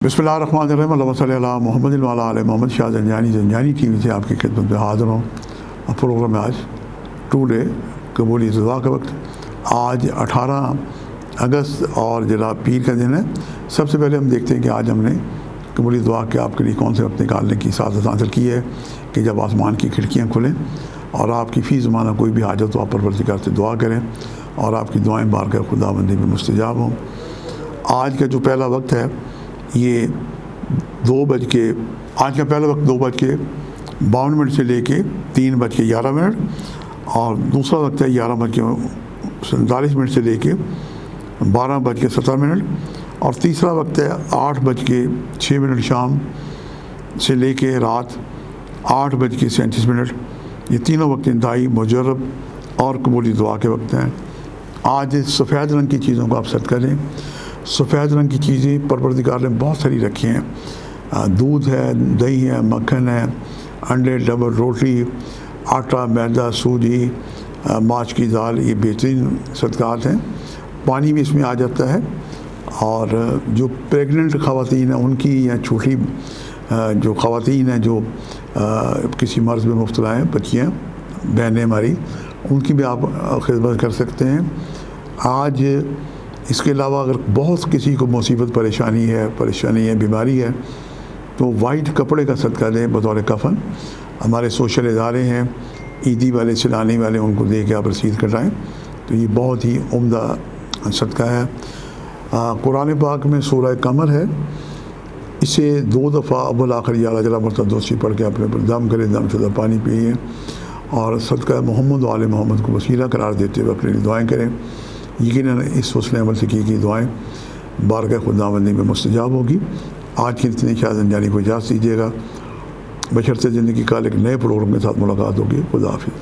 بسم اللہ الرحمن الرحیم اللہم صلی علی محمد وعلی آل محمد. شاہ زنجانی ٹی وی سے آپ کی خدمت میں حاضر ہوں. پروگرام میں آج ٹوڈے قبولی دعا کا وقت. آج 18 اگست اور جناب پیر کا دن ہے. سب سے پہلے ہم دیکھتے ہیں کہ آج ہم نے قبولی دعا کے آپ کے لیے کون سے وقت نکالنے کی سعادت حاصل کی ہے کہ جب آسمان کی کھڑکیاں کھلیں اور آپ کی فی زمانہ کوئی بھی حاجت ہو آپ پروردگار سے دعا کریں اور آپ کی دعائیں بارگاہ خداوندی میں مستجاب ہوں. آج کا جو پہلا وقت ہے یہ آج کا پہلا وقت 2:52 سے لے کے 3:11 اور دوسرا وقت ہے 11:47 سے لے کے 12:17 اور تیسرا وقت ہے 8:06 شام سے لے کے رات 8:37. یہ تینوں وقت انتہائی مجرب اور قبولی دعا کے وقت ہیں. آج سفید رنگ کی چیزوں کو آپ صدقہ لیں. سفید رنگ کی چیزیں پروردگار نے بہت ساری رکھی ہیں. دودھ ہے، دہی ہے، مکھن ہے، انڈے، ڈبل روٹی، آٹا، میدا، سوجی، ماچ کی دال، یہ بہترین صدقات ہیں. پانی بھی اس میں آ جاتا ہے. اور جو پریگننٹ خواتین ہیں ان کی یا چھوٹی جو خواتین ہیں جو کسی مرض میں مبتلا ہیں، بچیاں بہنیں ہماری، ان کی بھی آپ خدمت کر سکتے ہیں. آج اس کے علاوہ اگر بہت کسی کو مصیبت پریشانی ہے، بیماری ہے تو وائٹ کپڑے کا صدقہ دیں بطور کفن. ہمارے سوشل ادارے ہیں، عیدی والے، سلانے والے، ان کو دے کے آپ رسید کٹائیں تو یہ بہت ہی عمدہ صدقہ ہے. قرآن پاک میں سورہ قمر ہے، اسے 2 دفعہ اول آخر یا جلا مرتدوسی پڑھ کے اپنے پر دم کریں، دم شدہ پانی پیئیں اور صدقہ محمد و آل محمد کو وسیلہ قرار دیتے ہوئے اپنے لیے دعائیں کریں. یقیناً اس حسن عمل سے کی دعائیں بارگاہ خداوندی میں مستجاب ہوگی. آج کے اتنے شاہ زنجانی کو اجازت دیجیے گا. بشرطِ زندگی کا ایک نئے پروگرام کے ساتھ ملاقات ہوگی. خدا حافظ.